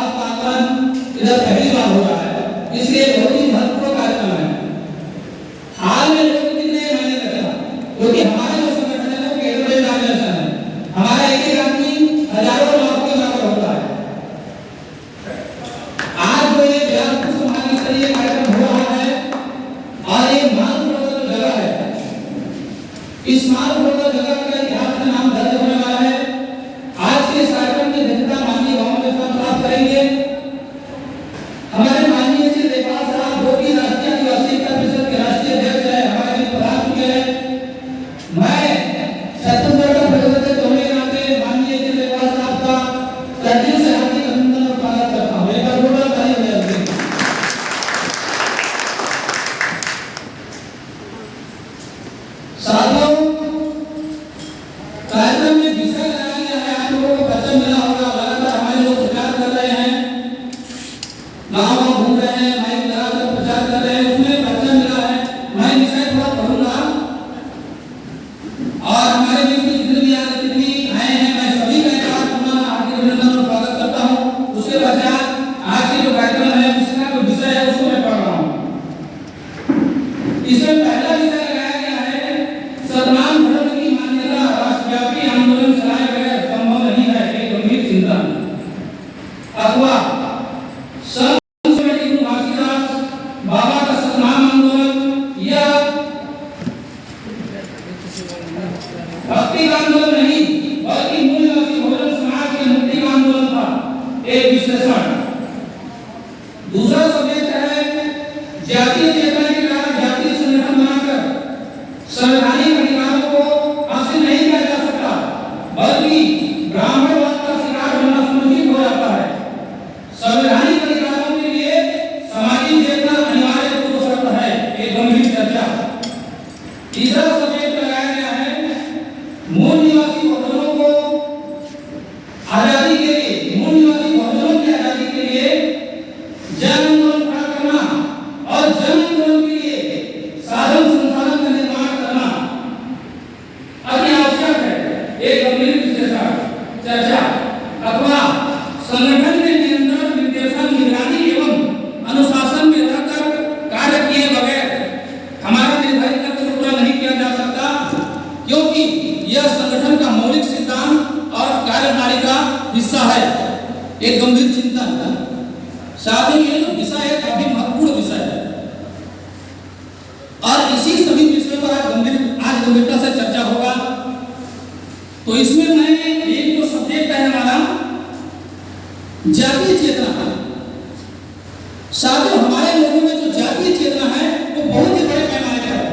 आज का आंदोलन इधर पहली बार हो रहा है, इसलिए बहुत ही महत्वपूर्ण कार्यक्रम है। हाल में लोग कितने मैंने रखा, क्योंकि हमारे जो संगठन है वो केंद्रीय ऑर्गेनाइजेशन है, हमारा एक एक आदमी हजारों लाख के बराबर होता है। आज जो ये व्यापक समाज स्तरीय कार्यक्रम हो रहा है और ये महत्वपूर्ण जगह है, इस महत्वपूर्ण जगह का इतिहास में नाम दर्ज होने वाला है। आज के इस कार्यक्रम की अध्यक्षता माननीय भावना साहब करेंगे। हमारे माननीय श्री लेखपाल साहब जो कि राष्ट्रीय आदिवासी एकता परिषद के राष्ट्रीय अध्यक्ष है, हमारे भी प्रधान चुके हैं। मैं छत्तीसगढ़ का प्रतिनिधित्व होने के नाते माननीय श्री लेखपाल साहब का तहे से हार्दिक अभिनंदन और स्वागत करता हूँ। एक बार जोरदार ताली बजाइए। साथियों, कार्यक्रम में विषय लगाया गया है, आप लोगों को वचन मिला होगा, लगातार हमारे लोग प्रचार कर रहे हैं, गाँव घूम रहे हैं, माइक लगाकर प्रचार कर रहे हैं, उसमें वचन मिला है। मैं विषय थोड़ा पढ़ूंगा और हमारे बीच में जितने भी आज अतिथि आए हैं, मैं सभी का एक बार पुनः हार्दिक अभिनंदन और स्वागत करता हूँ। उसके पश्चात आज के जो कार्यक्रम है उसका जो विषय है उसको मैं पढ़ रहा हूँ। इसमें पहला विषय लगाया गया है, सतनाम धर्म की मान्यता राष्ट्रव्यापी आंदोलन चलाए बगैर संभव नहीं है, एक गंभीर चिंतन। अथवा बाबा का सतनाम आंदोलन यह भक्ति का आंदोलन नहीं बल्कि मूल निवासी बहुजन समाज के मुक्ति का आंदोलन था। एक विश्लेषण। दूसरा सब्जेक्ट है जातीय चेतना के कारण जातीय संगठन बनाकर संवैधानिक अधिकारों को हासिल नहीं किया जा सकता, बल्कि ब्राह्मणवाद का शिकार बनना सुनिश्चित हो जाता है। संवैधानिक अधिकारों के लिए सामाजिक चेतना अनिवार्य पूर्व शर्त है, एक गंभीर चर्चा। तीसरा सब्जेक्ट लगाया गया है मूल निवासी बहुजनों को आजादी के लिए, मूल निवासी बहुजनों की आजादी के लिए जन आंदोलन खड़ा करना और जन आंदोलन के लिए साधन संसाधन का निर्माण करना अति आवश्यक है, एक गंभीर विश्लेषण चर्चा। अथवा संगठन में नियंत्रण निर्देशन निगरानी एवं अनुशासन में रहकर कार्य किए बगैर हमारा निर्धारित लक्ष्य पूरा नहीं किया जा सकता, क्योंकि यह संगठन का मौलिक सिद्धांत और कार्यप्रणाली का हिस्सा है, एक गंभीर चिंतन। साथ ही ये जो विषय है काफी महत्वपूर्ण विषय है और इसी सभी विषयों पर आज गंभीरता से चर्चा होगा। तो इसमें मैं एक जो सब्जेक्ट है हमारा जातीय चेतना। साथियों, हमारे लोगों में जो जातीय चेतना है वो बहुत ही बड़े पैमाने पर है।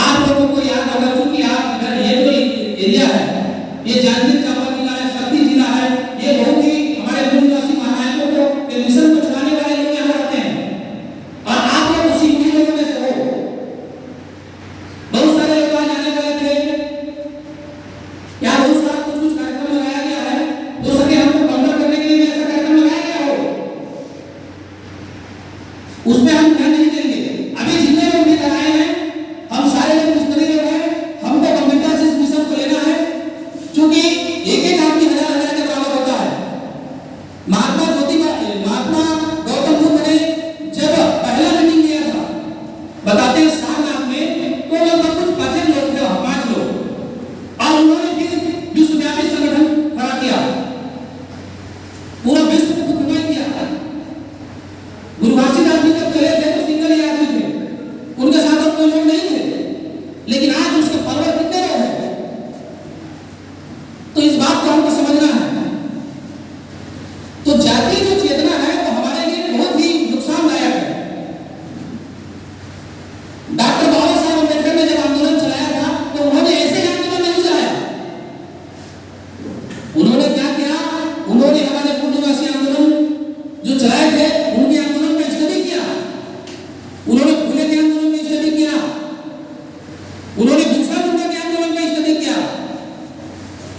आप लोगों को याद होगा, क्योंकि आप इधर ये जो एरिया है ये जांजगीर चांपा जिला है, शक्ति जिला है, ये बहुत ही हमारे मूल निवासी महानायकों को मिशन को चलाने वाले लोग यहाँ रहते हैं और आप लोग उसी लोगों में से हो। बहुत सारे लोग आने वाले थे, यहाँ बहुत सारा कुछ कार्यक्रम लगाया गया है, हो सके हमको काउंटर करने के लिए ऐसा कार्यक्रम लगाया गया हो, उसमें हम ध्यान नहीं देंगे। अभी जितने लोग लेकर आए हैं हम सारे लोग मिस्त्री लोग हैं, हमको गंभीरता से इस मिशन को लेना है, क्योंकि एक एक आदमी हजार हजार के बराबर होता है। महात्मा गौतम बुद्ध ने जब पहला मीटिंग किया था, बताते हैं सारनाथ में, तो लगभग कुछ 5 लोग थे, 5 लोग, और उन्होंने फिर विश्वव्यापी संगठन खड़ा किया, पूरा विश्व को हुकूमत किया। गुरु घासीदास जी जब चले थे तो सिंगल ही आदमी थे, उनके साथ और कोई लोग नहीं थे, लेकिन आज उसके फॉलोअर कितने लोग हैं। तो इस बात को हमको समझना है। तो जातीय जो चेतना है वो हमारे लिए बहुत ही नुकसानदायक है। डॉक्टर बाबा साहब अम्बेडकर ने जब आंदोलन चलाया था तो उन्होंने ऐसे आंदोलन नहीं चलाया। उन्होंने क्या किया, उन्होंने हमारे मूल निवासी आंदोलन जो चलाए थे उनके आंदोलन में स्टडी किया, उन्होंने फूले के आंदोलन में स्टडी किया, उन्होंने बिरसा मुंडा के आंदोलन में स्टडी किया,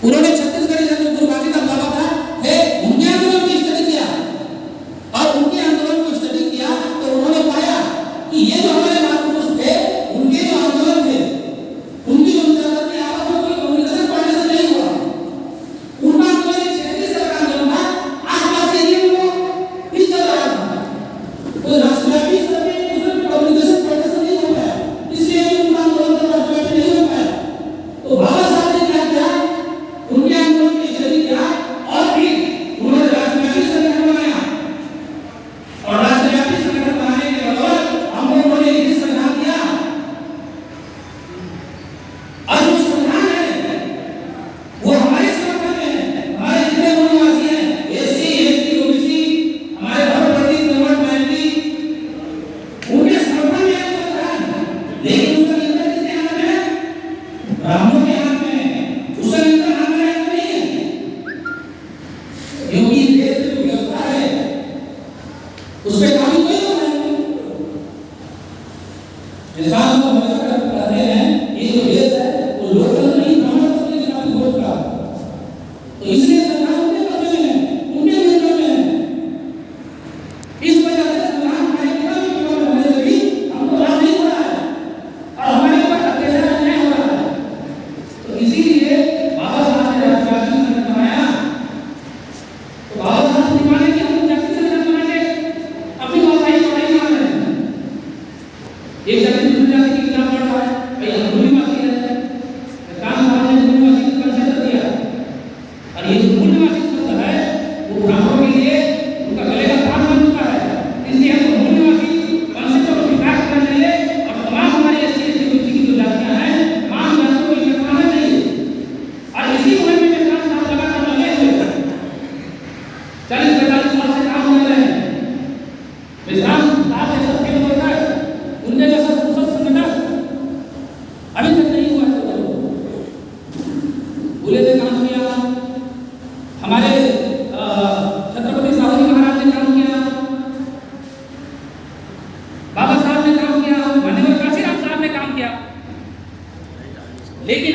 उन्होंने छत्तीसगढ़ी जो गुरु घासीदास बाबा था है उनके आंदोलन में स्टडी किया और उनके आंदोलन को स्टडी किया तो उन्होंने पाया कि ये जो हमारे महापुरुष थे उनके जो आंदोलन थे, उनकी जो विचारधारा थी, आपस में कोई कम्युनिकेशन पहले से नहीं हुआ। उनका आंदोलन पे काबिल कोई नहीं है। इंसान को हमेशा कहते हैं ये जो देश है वो लोकतंत्र नहीं ब्राह्मणत्व के खिलाफ वोट का, तो इसलिए सरकार उनके पक्ष में है, उनके नियंत्रण में है। इस वजह से संविधान हमारे कितना भी प्रभाव होने से भी हमको लाभ नहीं हो रहा है और हमारे ऊपर अत्याचार अन्याय हो रहा है। तो इसीलिए बाबा साहब ने राज्यवादी संगठन बनाया। तो बाबा साहब ने माने कि हम जाति संगठन बनाएंगे, अपनी भाषाई पढ़ाई मान रहे हैं। एक जाति दूसरी जाति के खिलाफ लड़ रहा है, भाई हम मूल्यवासी है, काम साहब ने मूल्यवासी को कंसेप्ट दिया और ये जो मूल्यवासी शब्द है वो ब्राह्मणों के लिए उनका गले का दाम बन चुका है। इसलिए हमको मूल्यवासी कंसेप्ट को स्वीकार करना चाहिए और तमाम हमारी एससी एसटी ओबीसी की जो जातियां हैं तमाम जातियों को इज्जत करना चाहिए। और इसी मुहिम में विश्राम साहब लगातार लगे हुए हैं, 40-45 साल से काम कर रहे हैं। विश्राम साहब जैसा फेल वर्कर, उनके जैसा कुशल संगठन अभी तक नहीं हुआ है। बुले ने काम किया, हमारे छत्रपति साहू जी महाराज ने काम किया, बाबा साहब ने काम किया, माननीय काशीराम साहब ने काम किया, लेकिन